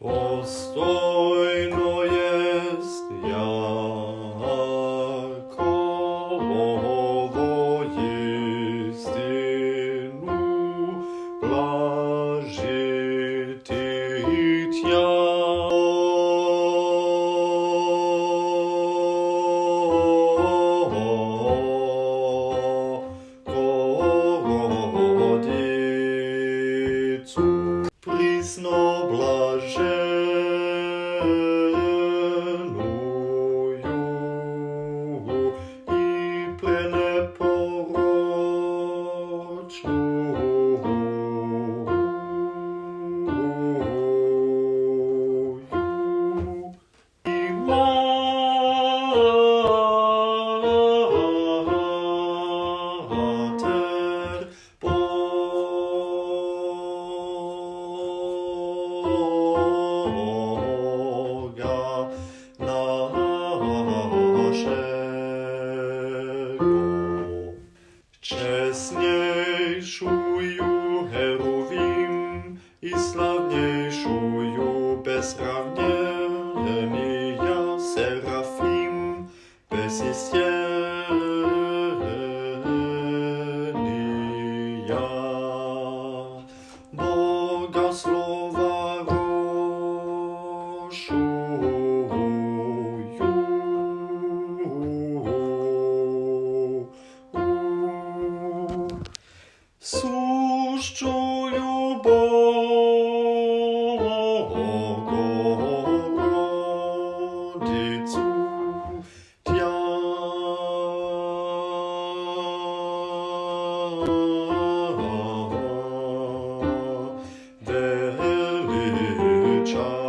Ostojno jest jako ovo istinu blažiti tja. Prisno blaženuju i preneporočnuju i mater Boga naszego. Česnejšuju Heruvim i slavnejšuju bezsravnjenija Serafim bezisjenija. Boga slova suščuju Bogorodicu tja. Veliča